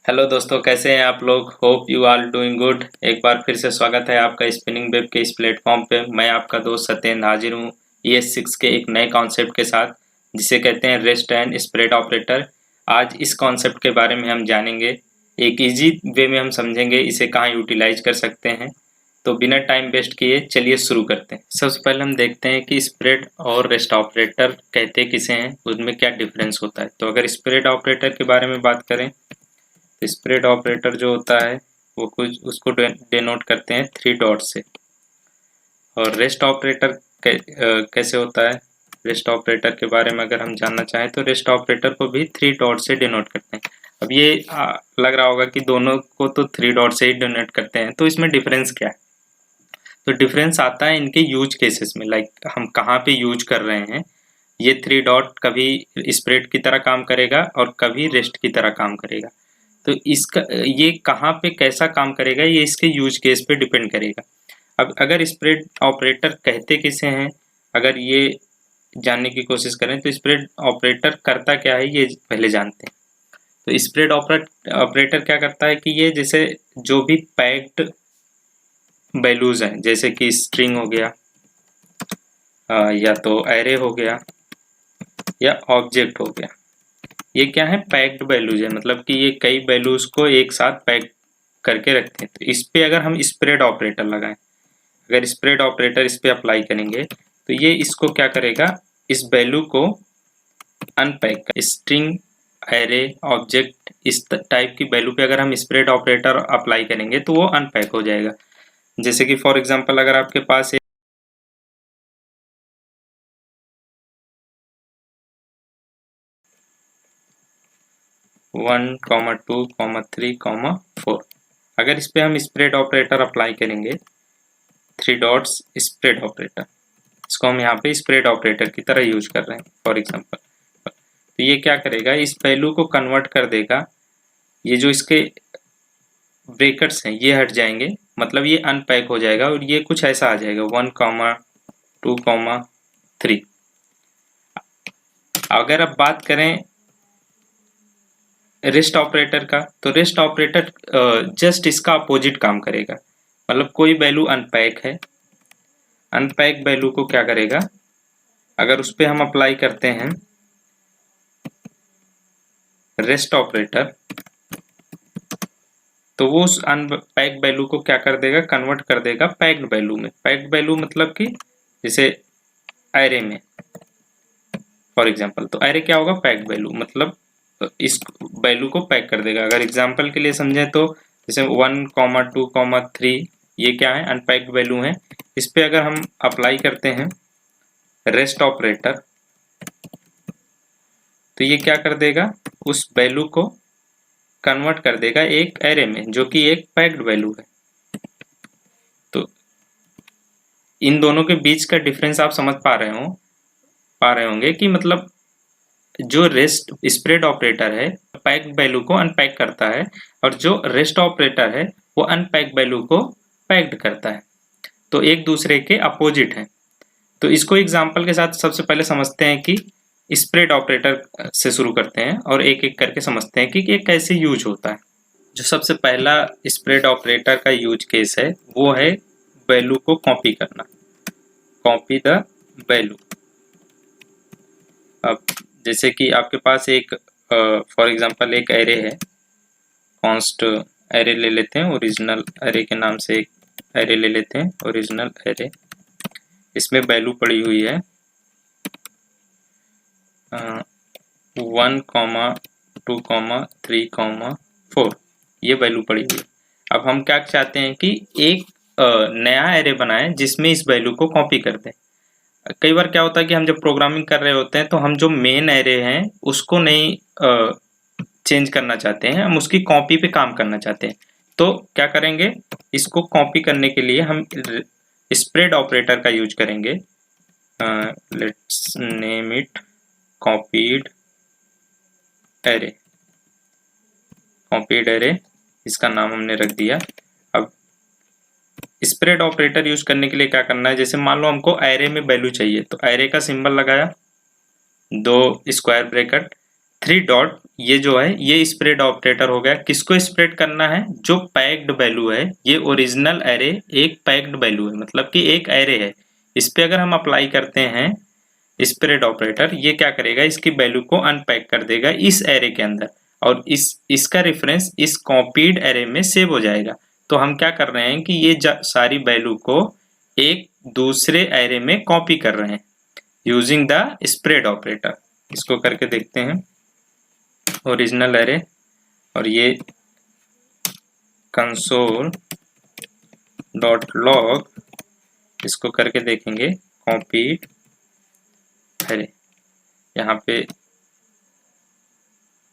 Hello दोस्तों, कैसे हैं आप लोग। Hope you are doing good. एक बार फिर से स्वागत है आपका स्पिनिंग वेब के इस प्लेटफॉर्म पे। मैं आपका दोस्त सत्येंद्र हाजिर हूँ ES6 के एक नए कॉन्सेप्ट के साथ, जिसे कहते हैं रेस्ट एंड स्प्रेड ऑपरेटर। आज इस कॉन्सेप्ट के बारे में हम जानेंगे, एक इजी वे में हम समझेंगे इसे कहाँ यूटिलाइज कर सकते हैं। तो बिना टाइम वेस्ट किए चलिए शुरू करते हैं। सबसे पहले हम देखते हैं कि स्प्रेड और रेस्ट ऑपरेटर कहते किसे हैं, उनमें क्या डिफरेंस होता है। तो अगर स्प्रेड ऑपरेटर के बारे में बात करें, स्प्रेड ऑपरेटर जो होता है वो कुछ उसको डिनोट करते हैं 3 डॉट से। और रेस्ट ऑपरेटर कैसे होता है, रेस्ट ऑपरेटर के बारे में अगर हम जानना चाहें तो रेस्ट ऑपरेटर को भी 3 डॉट से डिनोट करते हैं। अब ये लग रहा होगा कि दोनों को तो 3 डॉट से ही डिनोट करते हैं, तो इसमें डिफरेंस क्या है। तो डिफरेंस आता है इनके यूज केसेस में, लाइक हम कहाँ पे यूज कर रहे हैं। ये 3 डॉट कभी स्प्रेड की तरह काम करेगा और कभी रेस्ट की तरह काम करेगा। तो इसका ये कहाँ पे कैसा काम करेगा, ये इसके यूज केस पे डिपेंड करेगा। अब अगर स्प्रेड ऑपरेटर कहते किसे हैं, अगर ये जानने की कोशिश करें तो स्प्रेड ऑपरेटर करता क्या है ये पहले जानते हैं। तो स्प्रेड ऑपरेटर क्या करता है कि ये जैसे जो भी पैक्ड वैल्यूज हैं, जैसे कि स्ट्रिंग हो गया, या तो एरे हो गया या ऑब्जेक्ट हो गया, ये क्या है, पैक्ड वैल्यूज है। मतलब कि ये कई वैल्यूज को एक साथ पैक करके रखते हैं। तो इस पे अगर हम स्प्रेड ऑपरेटर लगाएं, अगर स्प्रेड ऑपरेटर इस पे अप्लाई करेंगे तो ये इसको क्या करेगा, इस वैल्यू को अनपैक, स्ट्रिंग, एरे, ऑब्जेक्ट, इस टाइप की वैल्यू पे अगर हम स्प्रेड ऑपरेटर अप्लाई करेंगे तो वो अनपैक हो जाएगा। जैसे कि फॉर एग्जांपल अगर आपके पास 1, 2, 3, 4, अगर इस पे हम स्प्रेड ऑपरेटर अप्लाई करेंगे, 3 डॉट्स स्प्रेड ऑपरेटर, इसको हम यहाँ पे स्प्रेड ऑपरेटर की तरह यूज कर रहे हैं फॉर एग्जांपल। तो ये क्या करेगा, इस वैल्यू को कन्वर्ट कर देगा। ये जो इसके ब्रेकर्स हैं ये हट जाएंगे, मतलब ये अनपैक हो जाएगा और ये कुछ ऐसा आ जाएगा 1, 2, 3। अगर अब बात करें रेस्ट ऑपरेटर का, तो रेस्ट ऑपरेटर जस्ट इसका अपोजिट काम करेगा। मतलब कोई वैल्यू अनपैक है, अनपैक वैल्यू को क्या करेगा, अगर उस पर हम अप्लाई करते हैं रेस्ट ऑपरेटर, तो वो उस अनपैक्ड वैल्यू को क्या कर देगा, कन्वर्ट कर देगा पैक्ड वैल्यू में। पैक्ड वैल्यू मतलब कि जैसे एरे में फॉर एग्जांपल, तो एरे क्या होगा, पैक्ड वैल्यू, मतलब इस वैल्यू को पैक कर देगा। अगर एग्जांपल के लिए समझें तो जैसे 1, 2, 3 ये क्या है, अनपैक्ड वैल्यू है। इस पे अगर हम अप्लाई करते हैं रेस्ट ऑपरेटर, तो ये क्या कर देगा, उस वैल्यू को कन्वर्ट कर देगा एक एरे में, जो कि एक पैक्ड वैल्यू है। तो इन दोनों के बीच का डिफरेंस आप समझ पा रहे होंगे कि मतलब जो रेस्ट स्प्रेड ऑपरेटर है पैक्ड वैल्यू को अनपैक करता है, और जो रेस्ट ऑपरेटर है वो अनपैक्ड वैल्यू को पैक्ड करता है। तो एक दूसरे के अपोजिट है। तो इसको एग्जांपल के साथ सबसे पहले समझते हैं कि स्प्रेड ऑपरेटर से शुरू करते हैं और एक एक करके समझते हैं कि ये कैसे यूज होता है। जो सबसे पहला स्प्रेड ऑपरेटर का यूज केस है वो है वैल्यू को कॉपी करना, कॉपी द वैल्यू। अब जैसे कि आपके पास एक फॉर एग्जांपल एक एरे है, कॉन्स्ट एरे ले लेते हैं, ओरिजिनल एरे के नाम से एक एरे ले लेते हैं, ओरिजिनल एरे। इसमें वैल्यू पड़ी हुई है 1, 2, 3, 4, ये वैल्यू पड़ी हुई है। अब हम क्या चाहते हैं कि एक नया एरे बनाएं जिसमें इस वैल्यू को कॉपी कर दें। कई बार क्या होता है कि हम जब प्रोग्रामिंग कर रहे होते हैं तो हम जो मेन एरे हैं उसको नहीं चेंज करना चाहते हैं, हम उसकी कॉपी पे काम करना चाहते हैं। तो क्या करेंगे, इसको कॉपी करने के लिए हम स्प्रेड ऑपरेटर का यूज करेंगे। Let's name it copied array, copied array इसका नाम हमने रख दिया। अब स्प्रेड ऑपरेटर यूज करने के लिए क्या करना है, जैसे मान लो हमको एरे में वैल्यू चाहिए, तो एरे का सिंबल लगाया, 2 स्क्वायर ब्रैकेट, थ्री डॉट ये जो है ये स्प्रेड ऑपरेटर हो गया। किसको स्प्रेड करना है? जो पैक्ड वैल्यू है, ये ओरिजिनल एरे एक पैक्ड वैल्यू है, मतलब कि एक एरे है। इस पे अगर हम अप्लाई करते हैं स्प्रेड ऑपरेटर, ये क्या करेगा? इसकी वैल्यू को अनपैक कर देगा इस एरे के अंदर, और इसका रेफरेंस इस कॉपीड एरे में सेव हो जाएगा। तो हम क्या कर रहे हैं कि ये सारी वैल्यू को एक दूसरे एरे में कॉपी कर रहे हैं यूजिंग द स्प्रेड ऑपरेटर। इसको करके देखते हैं। ओरिजिनल एरे और ये कंसोल डॉट लॉग, इसको करके देखेंगे कॉपीड एरे। यहाँ पे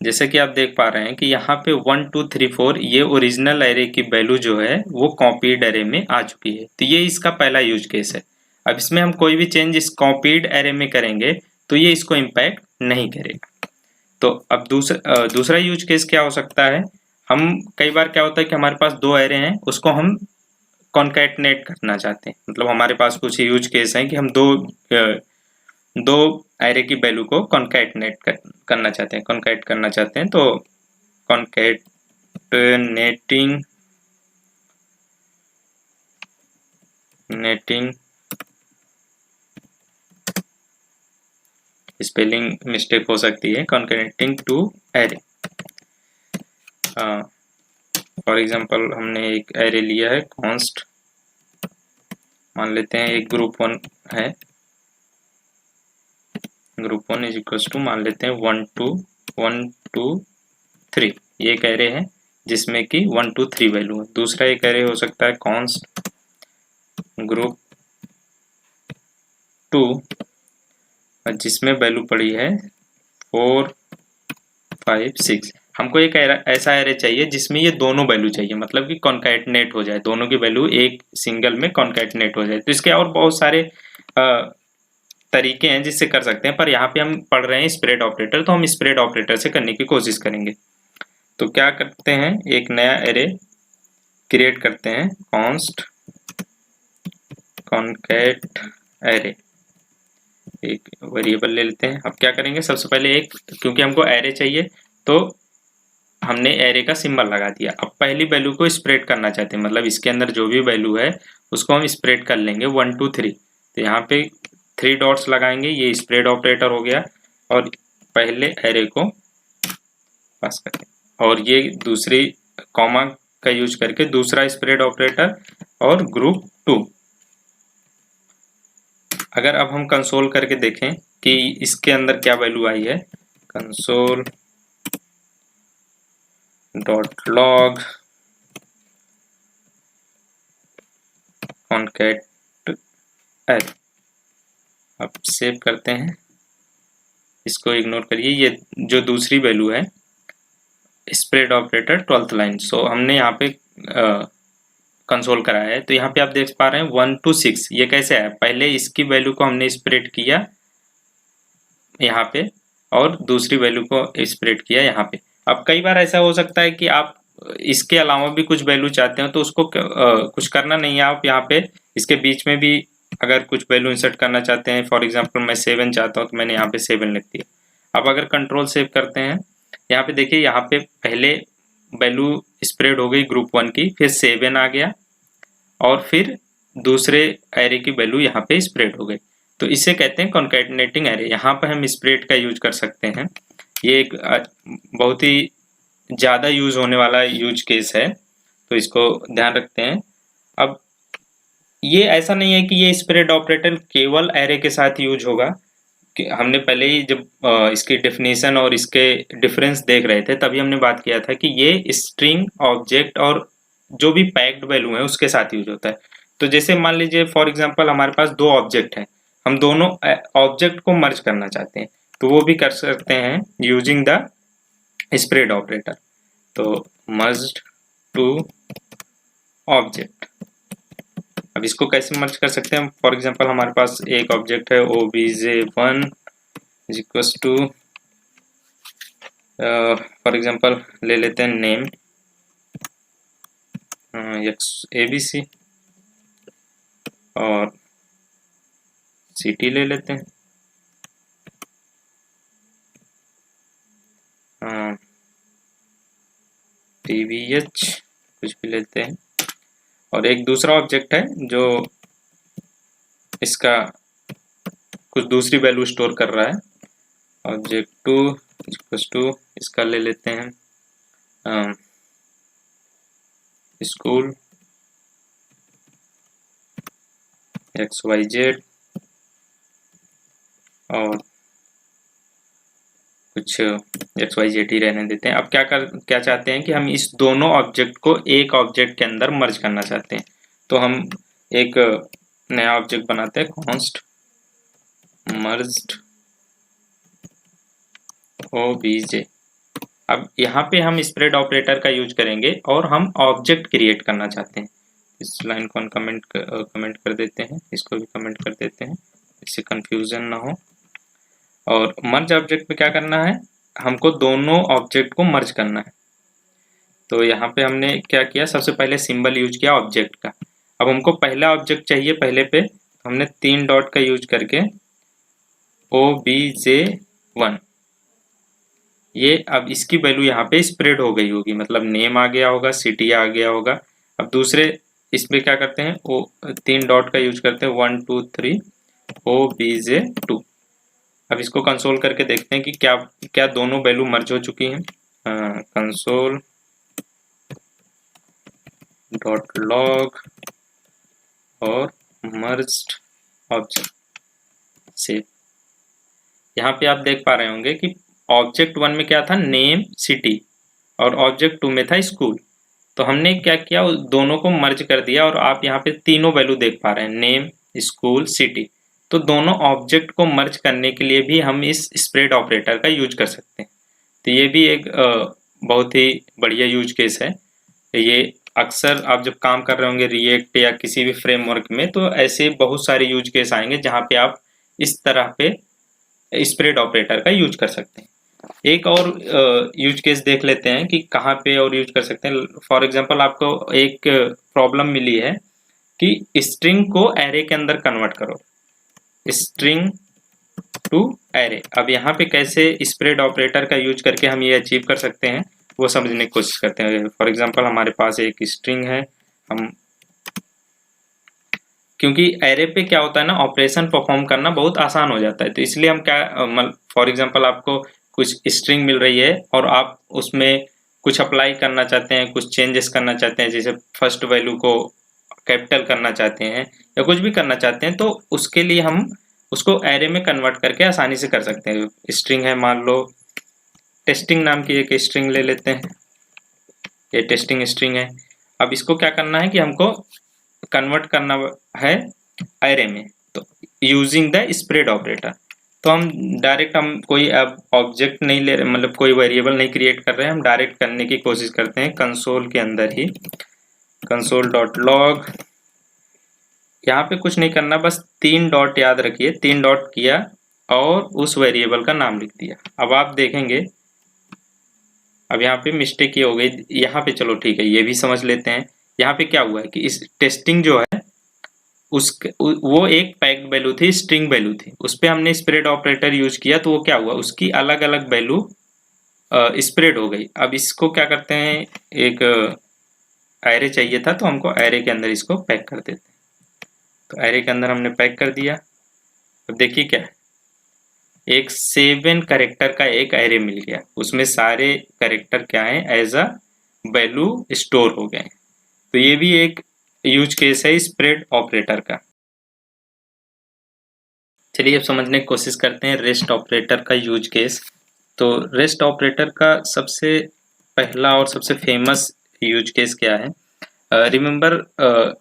जैसे कि आप देख पा रहे हैं कि यहाँ पे 1 2 3 4 ये ओरिजिनल एरे की वैल्यू जो है वो कॉपीड एरे में आ चुकी है। तो ये इसका पहला यूज केस है। अब इसमें हम कोई भी चेंज इस कॉपीड एरे में करेंगे तो ये इसको इम्पैक्ट नहीं करेगा। तो अब दूसरा यूज केस क्या हो सकता है? हम कई बार क्या होता है कि हमारे पास दो एरे हैं, उसको हम कॉन्कैटनेट करना चाहते हैं। मतलब हमारे पास कुछ यूज केस हैं कि हम दो एरे की वैल्यू को कॉन्कैटनेट करना चाहते हैं, कॉन्कैट करना चाहते हैं। तो कॉन्कैटनेटिंग स्पेलिंग मिस्टेक हो सकती है, कॉन्कैटनेटिंग टू एरे। फॉर एग्जांपल हमने एक एरे लिया है कॉन्स्ट, मान लेते हैं एक ग्रुप 1 है, ग्रुप 1 इज इक्वल टू मान लेते हैं 1 2 3। ये एक एरे है जिसमें कि 1 2 3 वैल्यू है। दूसरा एक एरे हो सकता है कॉन्स्ट ग्रुप 2 जिसमें वैल्यू पड़ी है 4 5 6। हमको एक ऐसा एरे चाहिए जिसमें ये दोनों वैल्यू चाहिए, मतलब कि कॉन्कैटनेट हो जाए, दोनों की वैल्यू एक सिंगल में कॉन्कैटनेट हो जाए। तो इसके और बहुत सारे तरीके हैं जिससे कर सकते हैं, पर यहाँ पे हम पढ़ रहे हैं स्प्रेड ऑपरेटर, तो हम स्प्रेड ऑपरेटर से करने की कोशिश करेंगे। तो क्या करते हैं, एक नया एरे क्रिएट करते हैं, कॉन्स्ट कॉन्कैट एरे, एक वेरिएबल ले लेते हैं। अब क्या करेंगे, सबसे पहले एक, क्योंकि हमको एरे चाहिए तो हमने एरे का सिंबल लगा दिया। अब पहली वैल्यू को स्प्रेड करना चाहते हैं, मतलब इसके अंदर जो भी वैल्यू है उसको हम स्प्रेड कर लेंगे 1 2 3। तो यहाँ पे 3 डॉट्स लगाएंगे, ये स्प्रेड ऑपरेटर हो गया, और पहले एरे को पास करें, और ये दूसरी कॉमा का यूज करके दूसरा स्प्रेड ऑपरेटर और ग्रुप 2। अगर अब हम कंसोल करके देखें कि इसके अंदर क्या वैल्यू आई है, console dot log concat array. अब सेव करते हैं, इसको इग्नोर करिए। ये जो दूसरी वैल्यू है स्प्रेड ऑपरेटर 12th लाइन, सो हमने यहाँ पे कंसोल कराया है। तो यहाँ पे आप देख पा रहे हैं 1 2 6 ये कैसे आया, पहले इसकी वैल्यू को हमने स्प्रेड किया यहाँ पे और दूसरी वैल्यू को स्प्रेड किया यहाँ पे। अब कई बार ऐसा हो सकता है कि आप इसके अलावा भी कुछ वैल्यू चाहते हो, तो उसको कुछ करना नहीं है, आप यहाँ पे इसके बीच में भी अगर कुछ वैल्यू इंसर्ट करना चाहते हैं, फॉर एग्जांपल मैं 7 चाहता हूँ तो मैंने यहाँ पे 7 लिख दिया। अब अगर कंट्रोल सेव करते हैं, यहाँ पे देखिए, यहाँ पे पहले वैल्यू स्प्रेड हो गई ग्रुप 1 की, फिर 7 आ गया, और फिर दूसरे एरे की वैल्यू यहाँ पे स्प्रेड हो गई। तो इसे कहते हैं कॉन्कैटिनेटिंग एरे। यहाँ पर हम स्प्रेड का यूज कर सकते हैं। ये एक बहुत ही ज़्यादा यूज होने वाला यूज केस है, तो इसको ध्यान रखते हैं। अब ये ऐसा नहीं है कि ये स्प्रेड ऑपरेटर केवल एरे के साथ यूज होगा, कि हमने पहले ही जब इसकी डेफिनेशन और इसके डिफरेंस देख रहे थे तभी हमने बात किया था कि ये स्ट्रिंग, ऑब्जेक्ट और जो भी पैक्ड वैल्यू है उसके साथ यूज होता है। तो जैसे मान लीजिए फॉर एग्जांपल हमारे पास दो ऑब्जेक्ट हैं, हम दोनों ऑब्जेक्ट को मर्ज करना चाहते हैं, तो वो भी कर सकते हैं यूजिंग द स्प्रेड ऑपरेटर। तो मर्ज्ड टू ऑब्जेक्ट, अब इसको कैसे मर्ज कर सकते हैं, फॉर एग्जांपल हमारे पास एक ऑब्जेक्ट है obj1 is equal to, for example ले लेते हैं नेम ABC और सिटी ले लेते हैं। pvh कुछ भी लेते हैं, और एक दूसरा ऑब्जेक्ट है जो इसका कुछ दूसरी वैल्यू स्टोर कर रहा है। ऑब्जेक्ट 2 इक्वल्स टू इसका ले लेते हैं स्कूल XYZ, और कुछ XYZ ही रहने देते हैं। अब क्या चाहते हैं कि हम इस दोनों ऑब्जेक्ट को एक ऑब्जेक्ट के अंदर मर्ज करना चाहते हैं। तो हम एक नया ऑब्जेक्ट बनाते हैं, कॉन्स्ट मर्ज्ड OBJ। अब यहाँ पे हम स्प्रेड ऑपरेटर का यूज करेंगे और हम ऑब्जेक्ट क्रिएट करना चाहते हैं। इस लाइन को कमेंट कर देते हैं, इसको भी कमेंट कर देते हैं, इससे कंफ्यूजन ना हो। और मर्ज ऑब्जेक्ट में क्या करना है, हमको दोनों ऑब्जेक्ट को मर्ज करना है। तो यहाँ पे हमने क्या किया, सबसे पहले सिंबल यूज किया ऑब्जेक्ट का। अब हमको पहला ऑब्जेक्ट चाहिए, पहले पे हमने 3 डॉट का यूज करके OBJ1, ये अब इसकी वैल्यू यहाँ पे स्प्रेड हो गई होगी, मतलब नेम आ गया होगा, सिटी आ गया होगा। अब दूसरे इसमें क्या करते हैं, 3 डॉट का यूज करते हैं, 1 2 3 OBJ2। अब इसको कंसोल करके देखते हैं कि क्या दोनों वैल्यू मर्ज हो चुकी हैं। कंसोल डॉट लॉग और मर्ज्ड ऑब्जेक्ट सेव। यहाँ पे आप देख पा रहे होंगे कि ऑब्जेक्ट 1 में क्या था, नेम सिटी, और ऑब्जेक्ट 2 में था स्कूल। तो हमने क्या किया, दोनों को मर्ज कर दिया, और आप यहाँ पे तीनों वैल्यू देख पा रहे हैं, नेम स्कूल सिटी। तो दोनों ऑब्जेक्ट को मर्ज करने के लिए भी हम इस स्प्रेड ऑपरेटर का यूज कर सकते हैं। तो ये भी एक बहुत ही बढ़िया यूज केस है। ये अक्सर आप जब काम कर रहे होंगे रिएक्ट या किसी भी फ्रेमवर्क में, तो ऐसे बहुत सारे यूज केस आएंगे जहाँ पे आप इस तरह पे स्प्रेड ऑपरेटर का यूज कर सकते हैं। एक और यूज केस देख लेते हैं कि कहाँ पे और यूज कर सकते हैं। फॉर एग्जांपल आपको एक प्रॉब्लम मिली है कि स्ट्रिंग को एरे के अंदर कन्वर्ट करो, स्ट्रिंग टू एरे। अब यहाँ पे कैसे स्प्रेड ऑपरेटर का यूज करके हम ये अचीव कर सकते हैं, वो समझने की कोशिश करते हैं। फॉर एग्जांपल हमारे पास एक स्ट्रिंग है, हम क्योंकि एरे पे क्या होता है ना, ऑपरेशन परफॉर्म करना बहुत आसान हो जाता है, तो इसलिए हम क्या, फॉर एग्जांपल आपको कुछ स्ट्रिंग मिल रही है और आप उसमें कुछ अप्लाई करना चाहते हैं, कुछ चेंजेस करना चाहते हैं, जैसे फर्स्ट वैल्यू को कैपिटल करना चाहते हैं या कुछ भी करना चाहते हैं, तो उसके लिए हम उसको एरे में कन्वर्ट करके आसानी से कर सकते हैं। स्ट्रिंग है, मान लो टेस्टिंग नाम की एक स्ट्रिंग ले लेते हैं, ये टेस्टिंग स्ट्रिंग है। अब इसको क्या करना है कि हमको कन्वर्ट करना है एरे में, तो यूजिंग द स्प्रेड ऑपरेटर। तो हम डायरेक्ट, हम कोई अब ऑब्जेक्ट नहीं ले रहे, मतलब कोई वेरिएबल नहीं क्रिएट कर रहे हैं, हम डायरेक्ट करने की कोशिश करते हैं कंसोल के अंदर ही, कंसोल डॉट लॉग। यहाँ पे कुछ नहीं करना, बस 3 डॉट याद रखिए, 3 डॉट किया और उस वेरिएबल का नाम लिख दिया। अब आप देखेंगे, अब यहाँ पे मिस्टेक ये हो गई, यहाँ पे चलो ठीक है ये भी समझ लेते हैं। यहाँ पे क्या हुआ है कि इस टेस्टिंग जो है वो एक पैक्ड वैल्यू थी, स्ट्रिंग वैल्यू थी, उस पर हमने स्प्रेड ऑपरेटर यूज किया, तो वो क्या हुआ, उसकी अलग अलग वैल्यू स्प्रेड हो गई। अब इसको क्या करते हैं, एक एरे चाहिए था, तो हमको एरे के अंदर इसको पैक कर देते हैं। तो एरे के अंदर हमने पैक कर दिया। अब देखिए क्या है, एक 7 कैरेक्टर का एक एरे मिल गया, उसमें सारे कैरेक्टर क्या है, एज अ वैल्यू स्टोर हो गए। तो ये भी एक यूज केस है स्प्रेड ऑपरेटर का। चलिए अब समझने की कोशिश करते हैं रेस्ट ऑपरेटर का यूज केस। तो रेस्ट ऑपरेटर का सबसे पहला और सबसे फेमस यूज केस क्या है, रिमेंबर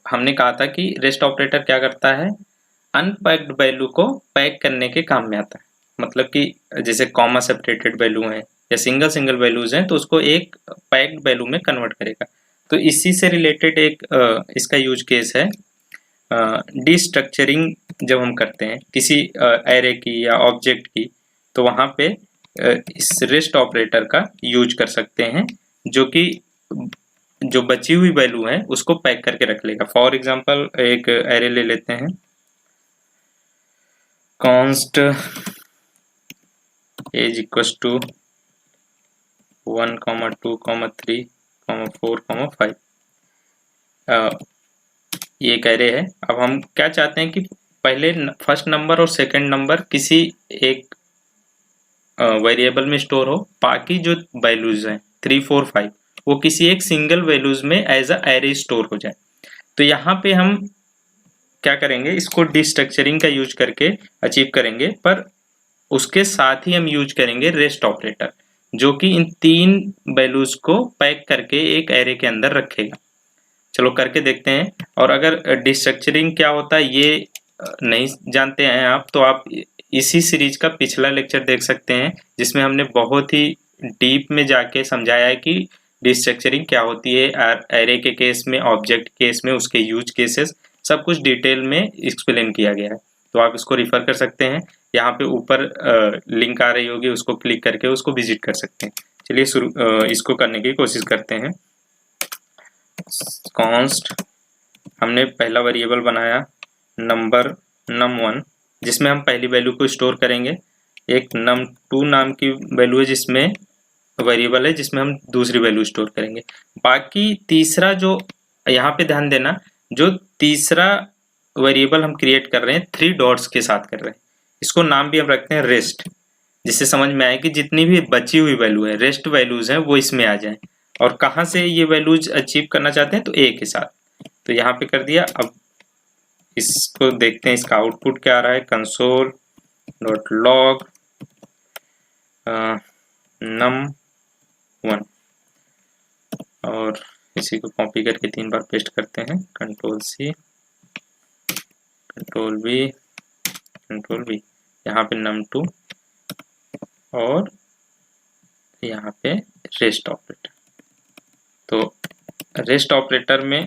हमने कहा था कि रेस्ट ऑपरेटर क्या करता है, अनपैक्ड वैल्यू को पैक करने के काम में आता है। मतलब कि जैसे कॉमा सेपरेटेड वैल्यू है या सिंगल वैल्यूज हैं, तो उसको एक पैक्ड वैल्यू में कन्वर्ट करेगा। तो इसी से रिलेटेड एक इसका यूज केस है, डिस्ट्रक्चरिंग जब हम करते हैं किसी एरे की या ऑब्जेक्ट की, तो वहाँ पे इस रेस्ट ऑपरेटर का यूज कर सकते हैं, जो कि जो बची हुई वैल्यू है उसको पैक करके रख लेगा। फॉर एग्जांपल एक एरे ले लेते हैं, const एज इक्वल्स टू 1, 2, 3, 4, 5 ये एक एरे है। अब हम क्या चाहते हैं कि पहले फर्स्ट नंबर और सेकंड नंबर किसी एक वेरिएबल में स्टोर हो, बाकी जो वैल्यूज हैं 3, 4, 5 वो किसी एक सिंगल वैल्यूज में एज अ एरे स्टोर हो जाए। तो यहाँ पे हम क्या करेंगे, इसको डिस्ट्रक्चरिंग का यूज करके अचीव करेंगे, पर उसके साथ ही हम यूज करेंगे रेस्ट ऑपरेटर, जो कि इन 3 वैल्यूज को पैक करके एक एरे के अंदर रखेगा। चलो करके देखते हैं। और अगर डिस्ट्रक्चरिंग क्या होता है ये नहीं जानते हैं आप, तो आप इसी सीरीज का पिछला लेक्चर देख सकते हैं, जिसमें हमने बहुत ही डीप में जाके समझाया है कि डिस्ट्रक्चरिंग क्या होती है, एरे के केस में, ऑब्जेक्ट केस में, उसके यूज केसेस, सब कुछ डिटेल में एक्सप्लेन किया गया है। तो आप इसको रिफर कर सकते हैं। यहाँ पे ऊपर लिंक आ रही होगी, उसको क्लिक करके उसको विजिट कर सकते हैं। चलिए इसको करने की कोशिश करते हैं। कॉन्स्ट हमने पहला वेरिएबल बनाया नंबर num1, जिसमें हम पहली वैल्यू को स्टोर करेंगे। एक num2 नाम की वैल्यू है, जिसमें वेरिएबल है जिसमें हम दूसरी वैल्यू स्टोर करेंगे। बाकी तीसरा जो यहाँ पे ध्यान देना, जो तीसरा वेरिएबल हम क्रिएट कर रहे हैं 3 डॉट्स के साथ कर रहे हैं, इसको नाम भी हम रखते हैं रेस्ट, जिससे समझ में आए कि जितनी भी बची हुई वैल्यू है, रेस्ट वैल्यूज हैं, वो इसमें आ जाए। और कहाँ से ये वैल्यूज अचीव करना चाहते हैं, तो ए के साथ। तो यहाँ पे कर दिया। अब इसको देखते हैं इसका आउटपुट क्या आ रहा है। कंसोल डॉट लॉग num1, और इसी को कॉपी करके 3 बार पेस्ट करते हैं। Control C, control V, control V. यहाँ पे num2 और यहाँ पे रेस्ट ऑपरेटर। तो रेस्ट ऑपरेटर में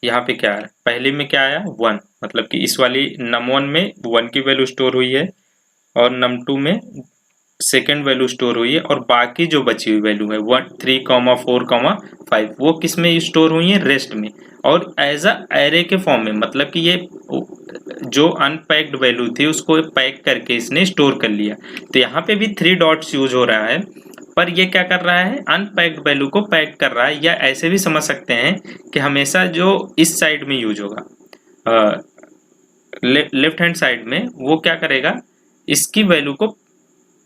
यहाँ पे क्या है, पहले में क्या आया 1, मतलब कि इस वाली num1 में 1 की वैल्यू स्टोर हुई है, और num2 में सेकेंड वैल्यू स्टोर हुई है, और बाकी जो बची हुई वैल्यू है 1, 3, 4, 5 वो किस में स्टोर हुई है, रेस्ट में, और एज अ एरे के फॉर्म में। मतलब कि ये जो अनपैक्ड वैल्यू थी उसको पैक करके इसने स्टोर कर लिया। तो यहाँ पे भी 3 डॉट्स यूज हो रहा है, पर ये क्या कर रहा है, अनपैक्ड वैल्यू को पैक कर रहा है। या ऐसे भी समझ सकते हैं कि हमेशा जो इस साइड में यूज होगा, लेफ्ट हैंड साइड में, वो क्या करेगा, इसकी वैल्यू को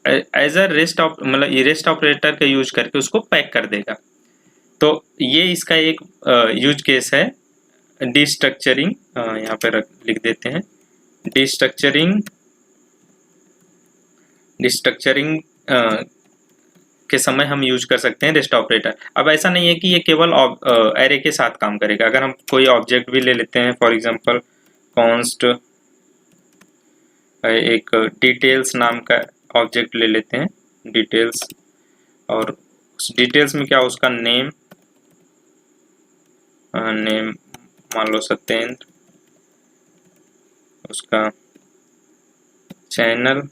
एज अ रेस्ट मतलब रेस्ट ऑपरेटर का यूज करके उसको पैक कर देगा। तो ये इसका एक यूज केस है डिस्ट्रक्चरिंग। यहाँ पे लिख देते हैं डिस्ट्रक्चरिंग के समय हम यूज कर सकते हैं रेस्ट ऑपरेटर। अब ऐसा नहीं है कि ये केवल एरे के साथ काम करेगा। अगर हम कोई ऑब्जेक्ट भी ले लेते हैं, फॉर एग्जांपल कॉन्स्ट एक डिटेल्स नाम का ऑब्जेक्ट ले लेते हैं, डिटेल्स, और उस डिटेल्स में क्या, उसका नेम मान लो सत्येंद्र, उसका चैनल,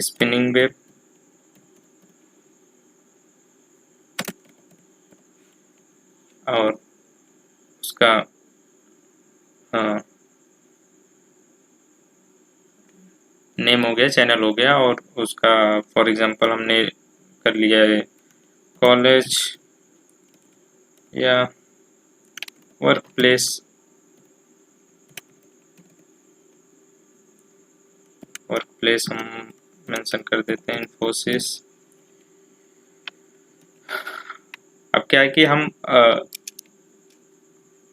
स्पिनिंग वेब, और उसका नेम हो गया, चैनल हो गया, और उसका फॉर एग्जांपल हमने कर लिया है कॉलेज या वर्क प्लेस, हम मेंशन कर देते हैं इन्फोसिस। अब क्या है कि हम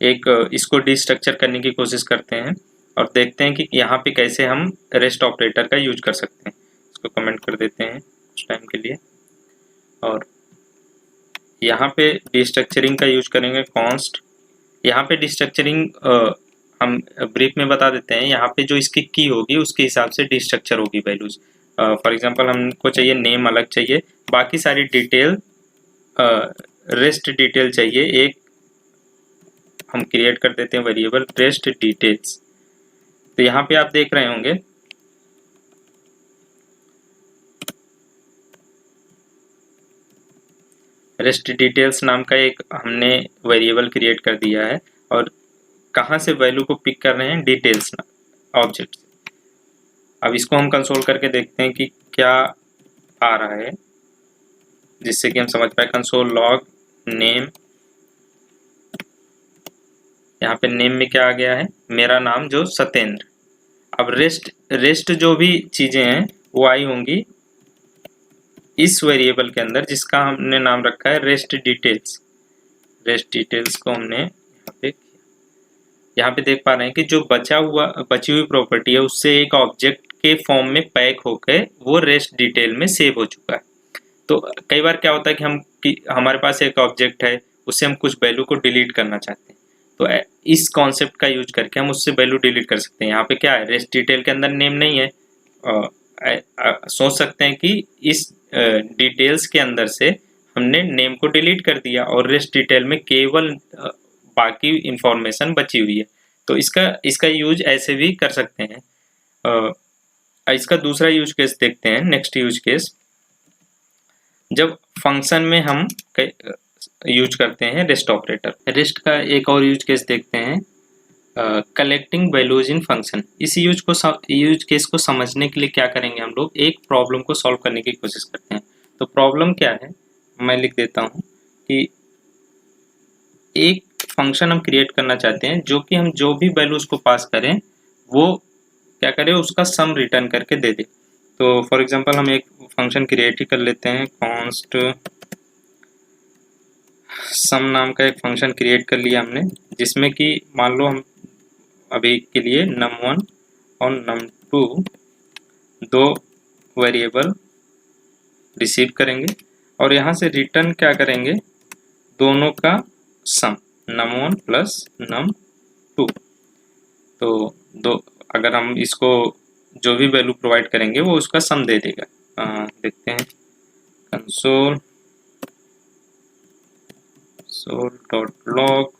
एक इसको डिस्ट्रक्चर करने की कोशिश करते हैं और देखते हैं कि यहाँ पे कैसे हम रेस्ट ऑपरेटर का यूज कर सकते हैं। इसको कमेंट कर देते हैं कुछ टाइम के लिए, और यहाँ पे डिस्ट्रक्चरिंग का यूज करेंगे कॉन्स्ट। यहाँ पे डिस्ट्रक्चरिंग हम ब्रीफ में बता देते हैं। यहाँ पे जो इसकी की होगी उसके हिसाब से डिस्ट्रक्चर होगी वैल्यूज। फॉर एग्जांपल हमको चाहिए नेम अलग चाहिए, बाकी सारी डिटेल रेस्ट डिटेल चाहिए। एक हम क्रिएट कर देते हैं वेरिएबल रेस्ट डिटेल्स। तो यहाँ पे आप देख रहे होंगे रेस्ट डिटेल्स नाम का एक हमने वेरिएबल क्रिएट कर दिया है, और कहाँ से वैल्यू को पिक कर रहे हैं, डिटेल्स ऑब्जेक्ट से। अब इसको हम कंसोल करके देखते हैं कि क्या आ रहा है, जिससे कि हम समझ पाए। कंसोल लॉग नेम, यहाँ पे नेम में क्या आ गया है, मेरा नाम जो सत्येंद्र। अब रेस्ट जो भी चीजें हैं वो आई होंगी इस वेरिएबल के अंदर, जिसका हमने नाम रखा है रेस्ट डिटेल्स। रेस्ट डिटेल्स को हमने यहाँ पे देख पा रहे हैं कि जो बची हुई प्रॉपर्टी है उससे एक ऑब्जेक्ट के फॉर्म में पैक होकर वो रेस्ट डिटेल में सेव हो चुका है। तो कई बार क्या होता है कि हमारे पास एक ऑब्जेक्ट है, उससे हम कुछ वैल्यू को डिलीट करना चाहते हैं, तो इस कॉन्सेप्ट का यूज करके हम उससे वैल्यू डिलीट कर सकते हैं। यहाँ पे क्या है, रेस्ट डिटेल के अंदर नेम नहीं है। सोच सकते हैं कि इस डिटेल्स के अंदर से हमने नेम को डिलीट कर दिया और रेस्ट डिटेल में केवल बाकी इंफॉर्मेशन बची हुई है। तो इसका यूज ऐसे भी कर सकते हैं। इसका दूसरा यूज केस देखते हैं। नेक्स्ट यूज केस, जब फंक्शन में हम यूज करते हैं रेस्ट ऑपरेटर। रेस्ट का एक और यूज केस देखते हैं, कलेक्टिंग वैल्यूज इन फंक्शन। इस यूज केस को समझने के लिए क्या करेंगे, हम लोग एक प्रॉब्लम को सॉल्व करने की कोशिश करते हैं। तो प्रॉब्लम क्या है, मैं लिख देता हूँ कि एक फंक्शन हम क्रिएट करना चाहते हैं जो कि हम जो भी वैल्यूज को पास करें वो क्या करें, उसका सम रिटर्न करके दे दे। तो फॉर एग्जांपल हम एक फंक्शन क्रिएट ही कर लेते हैं, कॉन्स्ट सम नाम का एक फंक्शन क्रिएट कर लिया हमने, जिसमें कि मान लो हम अभी के लिए num1 और num2 दो वेरिएबल रिसीव करेंगे और यहाँ से रिटर्न क्या करेंगे, दोनों का सम, num1 प्लस num2। तो अगर हम इसको जो भी वैल्यू प्रोवाइड करेंगे वो उसका सम दे देगा। देखते हैं कंसोल डॉट लॉग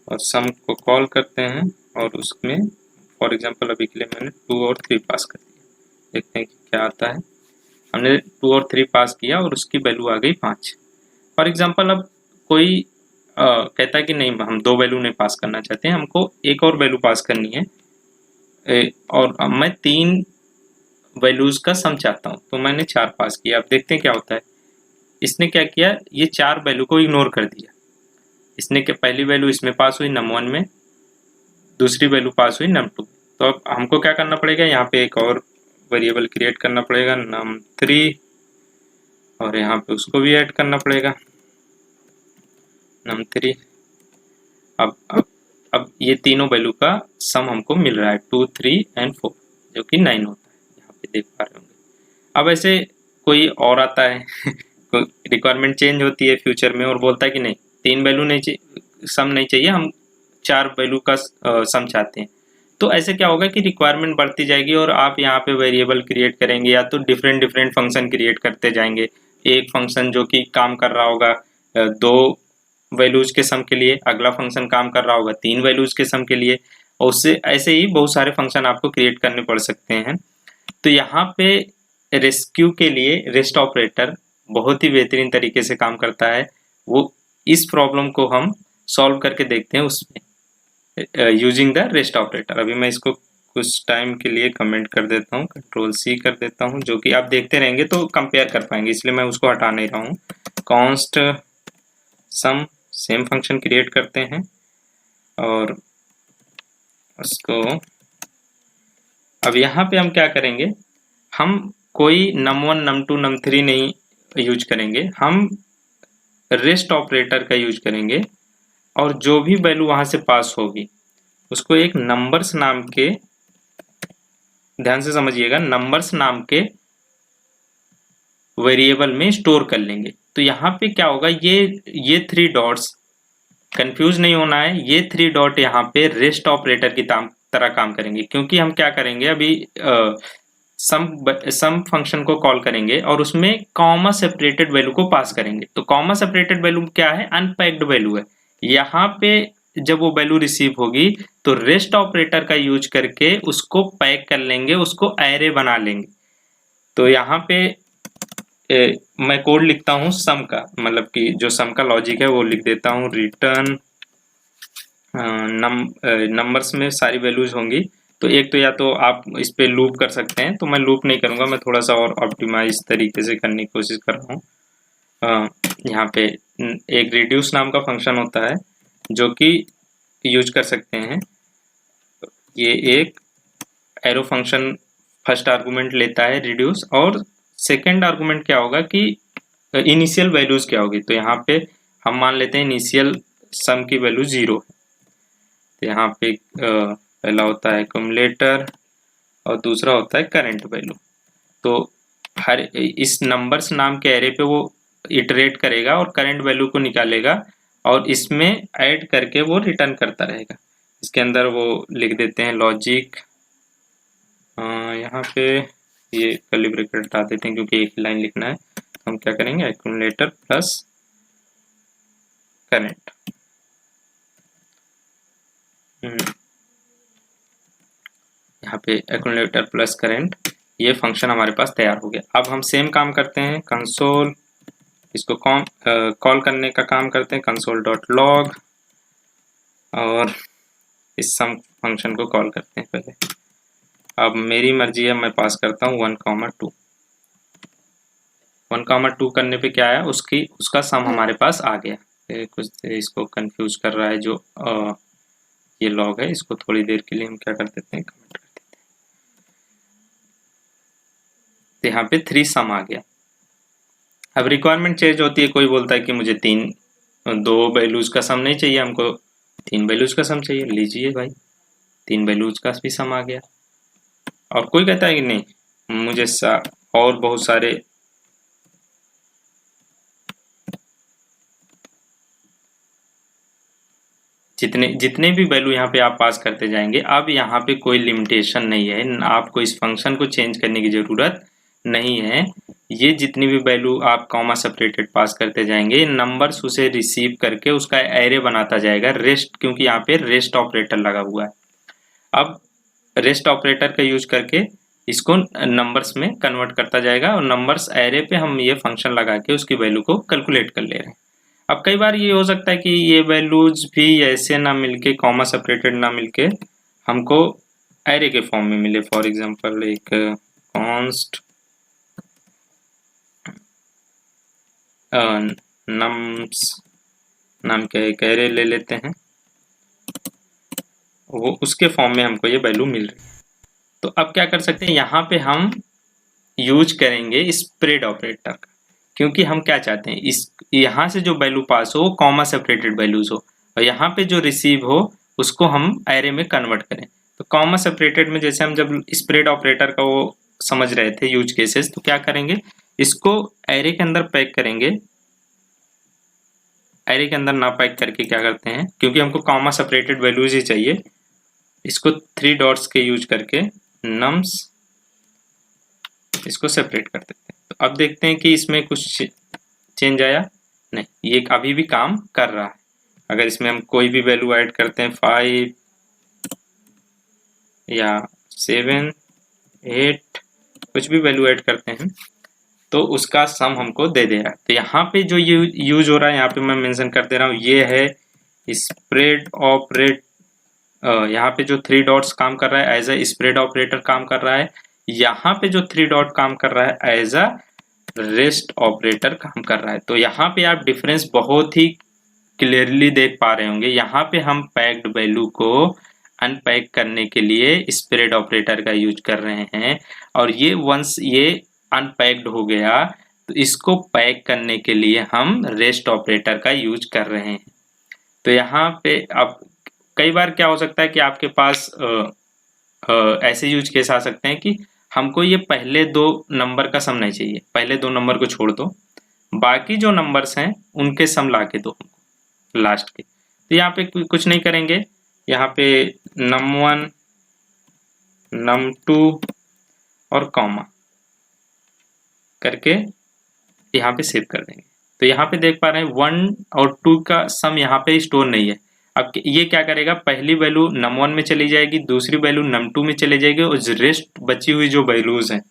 और सम को कॉल करते हैं और उसमें फॉर एग्जांपल अभी के लिए मैंने 2 और 3 पास कर दिया। देखते हैं कि क्या आता है। हमने 2 और 3 पास किया और उसकी वैल्यू आ गई 5। फॉर एग्जांपल अब कोई कहता है कि नहीं, हम 2 वैल्यू नहीं पास करना चाहते हैं, हमको एक और वैल्यू पास करनी है और मैं 3 वैल्यूज का सम चाहता हूँ, तो मैंने 4 पास किया। अब देखते हैं क्या होता है। इसने क्या किया, ये 4 वैल्यू को इग्नोर कर दिया। इसने क्या, पहली वैल्यू इसमें पास हुई num1 में, दूसरी वैल्यू पास हुई num2। तो अब हमको क्या करना पड़ेगा, यहाँ पे एक और वेरिएबल क्रिएट करना पड़ेगा num3 और यहाँ पे उसको भी ऐड करना पड़ेगा num3। अब ये तीनों वैल्यू का सम हमको मिल रहा है 2, 3 एंड 4, जो कि 9 होता है। यहाँ पे देख पा रहे होंगे। अब ऐसे कोई और आता है रिक्वायरमेंट चेंज होती है फ्यूचर में और बोलता है कि नहीं, 3 वैल्यू नहीं चाहिए, सम नहीं चाहिए, हम 4 वैल्यू का सम चाहते हैं। तो ऐसे क्या होगा कि रिक्वायरमेंट बढ़ती जाएगी और आप यहाँ पे वेरिएबल क्रिएट करेंगे या तो डिफरेंट फंक्शन क्रिएट करते जाएंगे। एक फंक्शन जो कि काम कर रहा होगा 2 वैल्यूज के सम के लिए, अगला फंक्शन काम कर रहा होगा 3 वैल्यूज के सम के लिए, और उससे ऐसे ही बहुत सारे फंक्शन आपको क्रिएट करने पड़ सकते हैं। तो यहाँ पे रेस्क्यू के लिए रेस्ट ऑपरेटर बहुत ही बेहतरीन तरीके से काम करता है। वो इस प्रॉब्लम को हम सॉल्व करके देखते हैं उसमें यूजिंग द रेस्ट ऑपरेटर। अभी मैं इसको कुछ टाइम के लिए कमेंट कर देता हूँ, Ctrl+C कर देता हूँ, जो कि आप देखते रहेंगे तो कंपेयर कर पाएंगे, इसलिए मैं उसको हटा नहीं रहा हूँ। कॉन्स्ट सम, सेम फंक्शन क्रिएट करते हैं और उसको अब यहाँ पे हम क्या करेंगे, हम कोई num1 num2 num3 नहीं यूज करेंगे, हम रेस्ट ऑपरेटर का यूज करेंगे और जो भी वैल्यू वहां से पास होगी उसको एक नंबर्स नाम के, ध्यान से समझिएगा, नंबर्स नाम के वेरिएबल में स्टोर कर लेंगे। तो यहाँ पे क्या होगा, ये 3 डॉट्स, कंफ्यूज नहीं होना है, ये 3 डॉट यहाँ पे रेस्ट ऑपरेटर की तरह काम करेंगे, क्योंकि हम क्या करेंगे अभी सम फंक्शन को कॉल करेंगे और उसमें कॉमा सेपरेटेड वैल्यू को पास करेंगे। तो कॉमा सेपरेटेड वैल्यू क्या है, अनपैक्ड वैल्यू है। यहाँ पे जब वो वैल्यू रिसीव होगी तो रेस्ट ऑपरेटर का यूज करके उसको पैक कर लेंगे, उसको एरे बना लेंगे। तो यहाँ पे मैं कोड लिखता हूँ सम का, मतलब कि जो सम का लॉजिक है वो लिख देता हूँ, रिटर्न नंबर्स में सारी वैल्यूज होंगी, तो तो एक तो या तो आप इस पे लूप कर सकते हैं, तो मैं लूप नहीं करूंगा, मैं थोड़ा सा और ऑप्टिमाइज तरीके से करने की कोशिश कर रहा हूँ। यहाँ पे एक रिड्यूस नाम का फंक्शन होता है जो कि यूज कर सकते हैं। ये एक एरो फंक्शन फर्स्ट आर्गुमेंट लेता है रिड्यूस, और सेकेंड आर्गुमेंट क्या होगा कि इनिशियल वैल्यूज क्या होगी। तो यहाँ पे हम मान लेते हैं इनिशियल सम की वैल्यू 0 है। तो यहाँ पे पहला होता है एक्यूमुलेटर और दूसरा होता है करंट वैल्यू। तो हर इस नंबर्स नाम के एरे पे वो इटरेट करेगा और करंट वैल्यू को निकालेगा और इसमें ऐड करके वो रिटर्न करता रहेगा। इसके अंदर वो लिख देते हैं लॉजिक, यहाँ पे ये कर्ली ब्रैकेट हटा देते हैं क्योंकि एक ही लाइन लिखना है। तो हम क्या करेंगे, एक्यूमुलेटर प्लस करंट। यहाँ पे एक्यूमुलेटर प्लस करंट, ये फंक्शन हमारे पास तैयार हो गया। अब हम सेम काम करते हैं, कंसोल इसको कॉल करने का काम करते हैं, कंसोल डॉट लॉग, और इस सम फंक्शन को कॉल करते हैं पहले। अब मेरी मर्जी है, मैं पास करता हूँ 1,2। 1,2 करने पे क्या आया, उसका सम हमारे पास आ गया। कुछ इसको कंफ्यूज कर रहा है जो ये लॉग है, इसको थोड़ी देर के लिए हम क्या कर देते हैं, कमेंट कर देते हैं। तो यहाँ पे 3 सम आ गया। अब रिक्वायरमेंट चेंज होती है, कोई बोलता है कि मुझे 2 वैल्यूज का सम नहीं चाहिए, हमको 3 वैल्यूज का सम चाहिए। लीजिए भाई, 3 वैल्यूज का भी सम आ गया। और कोई कहता है कि नहीं मुझे और बहुत सारे जितने भी वैल्यू यहाँ पे आप पास करते जाएंगे, अब यहाँ पे कोई लिमिटेशन नहीं है, आपको इस फंक्शन को चेंज करने की जरूरत नहीं है। ये जितनी भी वैल्यू आप कॉमा सेपरेटेड पास करते जाएंगे, नंबर्स उसे रिसीव करके उसका एरे बनाता जाएगा रेस्ट, क्योंकि यहाँ पे रेस्ट ऑपरेटर लगा हुआ है। अब रेस्ट ऑपरेटर का यूज करके इसको नंबर्स में कन्वर्ट करता जाएगा और नंबर्स एरे पे हम ये फंक्शन लगा के उसकी वैल्यू को कैलकुलेट कर ले रहे हैं। अब कई बार ये हो सकता है कि ये वैल्यूज भी ऐसे ना मिलके, कॉमा सेपरेटेड ना मिलके हमको एरे के फॉर्म में मिले। फॉर एग्जांपल एक कॉन्स्ट नम्स नाम का एक एरे ले लेते हैं, वो उसके फॉर्म में हमको ये वैल्यू मिल रही है। तो अब क्या कर सकते हैं, यहाँ पे हम यूज करेंगे स्प्रेड ऑपरेटर का, क्योंकि हम क्या चाहते हैं, इस यहाँ से जो वैल्यू पास हो वो कॉमा सेपरेटेड वैल्यूज हो, और यहाँ पे जो रिसीव हो उसको हम एरे में कन्वर्ट करें। तो कॉमा सेपरेटेड में जैसे हम जब स्प्रेड ऑपरेटर का वो समझ रहे थे यूज केसेस, तो क्या करेंगे, इसको एरे के अंदर पैक करेंगे। एरे के अंदर ना पैक करके क्या करते हैं, क्योंकि हमको कॉमा सेपरेटेड वैल्यूज ही चाहिए, इसको 3 डॉट्स के यूज करके नम्स इसको सेपरेट कर देते हैं। तो अब देखते हैं कि इसमें कुछ चेंज आया, नहीं, ये अभी भी काम कर रहा है। अगर इसमें हम कोई भी वैल्यू ऐड करते हैं, 5 या 7, 8, कुछ भी वैल्यू ऐड करते हैं तो उसका सम हमको दे दे रहा है। तो यहाँ पे जो यूज हो रहा है, यहाँ पे मैं मेंशन कर दे रहा हूँ, ये है स्प्रेड ऑपरेट। यहाँ पे जो 3 डॉट्स काम कर रहा है एज अ स्प्रेड ऑपरेटर काम कर रहा है, यहाँ पे जो 3 डॉट काम कर रहा है एज अ रेस्ट ऑपरेटर काम कर रहा है। तो यहाँ पे आप डिफरेंस बहुत ही क्लियरली देख पा रहे होंगे। यहाँ पे हम पैक्ड वैल्यू को अनपैक करने के लिए स्प्रेड ऑपरेटर का यूज कर रहे हैं, और ये वंस ये अनपैक्ड हो गया तो इसको पैक करने के लिए हम रेस्ट ऑपरेटर का यूज कर रहे हैं। तो यहाँ पे अब कई बार क्या हो सकता है कि आपके पास ऐसे यूज केस आ सकते हैं कि हमको ये पहले 2 नंबर का सम नहीं चाहिए, पहले 2 नंबर को छोड़ दो, बाकी जो नंबर्स हैं उनके सम ला के दो हमको लास्ट के। तो यहाँ पे कुछ नहीं करेंगे, यहाँ पे num1 num2 और कॉमा करके यहाँ पे सेव कर देंगे। तो यहाँ पे देख पा रहे हैं 1 और 2 का सम यहाँ पे स्टोर नहीं है। अब ये क्या करेगा, पहली वैल्यू num1 में चली जाएगी, दूसरी वैल्यू num2 में चली जाएगी, और रेस्ट बची हुई जो वैल्यूज हैं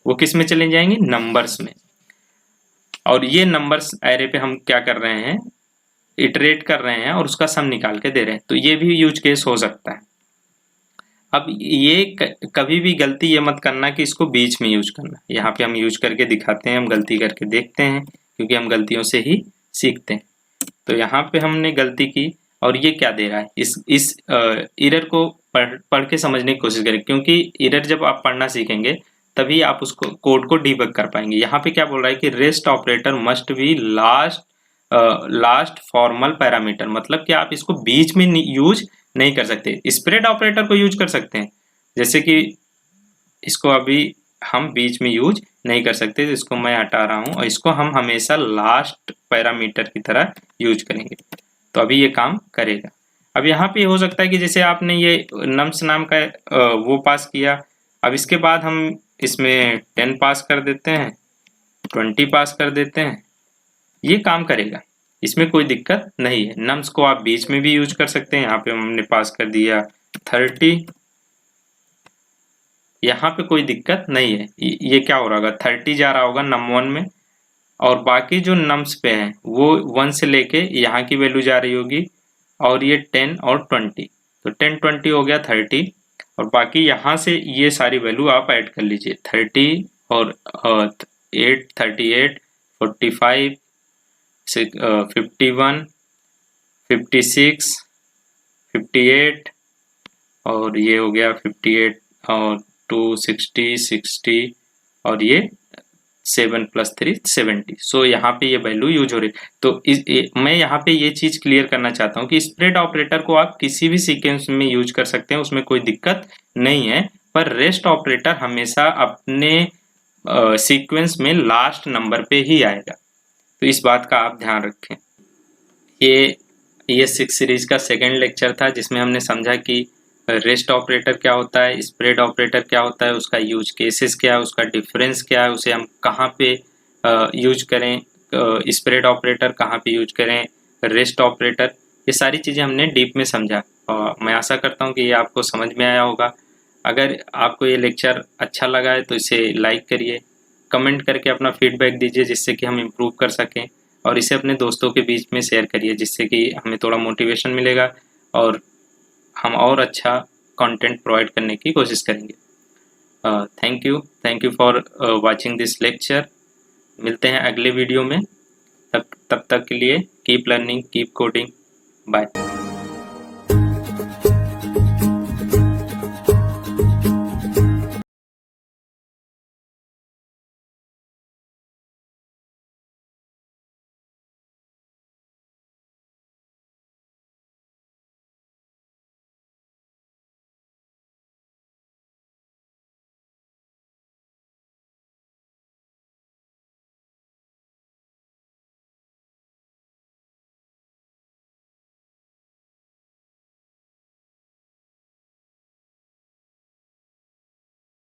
वो किस में चली जाएंगी, नंबर्स में। और ये नंबर्स एरे पे हम क्या कर रहे हैं, इटरेट कर रहे हैं और उसका सम निकाल के दे रहे हैं। तो ये भी यूज केस हो सकता है। अब ये कभी भी गलती ये मत करना कि इसको बीच में यूज करना। यहाँ पे हम यूज करके दिखाते हैं, हम गलती करके देखते हैं, क्योंकि हम गलतियों से ही सीखते हैं। तो यहाँ पे हमने गलती की और ये क्या दे रहा है, इस एरर को पढ़ के समझने की कोशिश करें, क्योंकि एरर जब आप पढ़ना सीखेंगे तभी आप उसको कोड को डीबग कर पाएंगे। यहाँ पे क्या बोल रहा है कि rest operator must be last formal parameter, मतलब कि आप इसको बीच में यूज नहीं कर सकते। स्प्रेड ऑपरेटर को यूज कर सकते हैं, जैसे कि इसको अभी हम बीच में यूज नहीं कर सकते, तो इसको मैं हटा रहा हूं और इसको हम हमेशा लास्ट पैरामीटर की तरह यूज करेंगे, तो अभी ये काम करेगा। अब यहाँ पे हो सकता है कि जैसे आपने ये नम्स नाम का वो पास किया, अब इसके बाद हम इसमें 10 पास कर देते हैं, 20 पास कर देते हैं, ये काम करेगा, इसमें कोई दिक्कत नहीं है। नम्स को आप बीच में भी यूज कर सकते हैं। यहाँ पे हमने पास कर दिया 30, यहाँ पे कोई दिक्कत नहीं है। ये क्या हो रहा होगा, 30 जा रहा होगा num1 में, और बाकी जो नम्स पे हैं वो 1 से लेके यहाँ की वैल्यू जा रही होगी, और ये 10 और 20, तो 10 20 हो गया 30, और बाकी यहाँ से ये सारी वैल्यू आप ऐड कर लीजिए, 30 और 8 38 45 51 56 58, और ये हो गया 58 और 2 60 60, और ये 7 + 3 70। सो यहाँ पे ये वैल्यू यूज हो रही है। तो मैं यहाँ पे ये चीज क्लियर करना चाहता हूँ कि स्प्रेड ऑपरेटर को आप किसी भी सीक्वेंस में यूज कर सकते हैं, उसमें कोई दिक्कत नहीं है, पर रेस्ट ऑपरेटर हमेशा अपने सीक्वेंस में लास्ट नंबर पे ही आएगा, तो इस बात का आप ध्यान रखें। ये 6 सीरीज का सेकेंड लेक्चर था, जिसमें हमने समझा कि रेस्ट ऑपरेटर क्या होता है, स्प्रेड ऑपरेटर क्या होता है, उसका यूज केसेस क्या है, उसका डिफरेंस क्या है, उसे हम कहाँ पे यूज करें, स्प्रेड ऑपरेटर कहाँ पे यूज करें, रेस्ट ऑपरेटर, ये सारी चीज़ें हमने डीप में समझा। मैं आशा करता हूँ कि ये आपको समझ में आया होगा। अगर आपको ये लेक्चर अच्छा लगा है तो इसे लाइक करिए, कमेंट करके अपना फीडबैक दीजिए, जिससे कि हम इम्प्रूव कर सकें, और इसे अपने दोस्तों के बीच में शेयर करिए, जिससे कि हमें थोड़ा मोटिवेशन मिलेगा और हम और अच्छा कंटेंट प्रोवाइड करने की कोशिश करेंगे। Thank you for watching this lecture. मिलते हैं अगले वीडियो में, तब तक के लिए keep learning, keep coding, bye.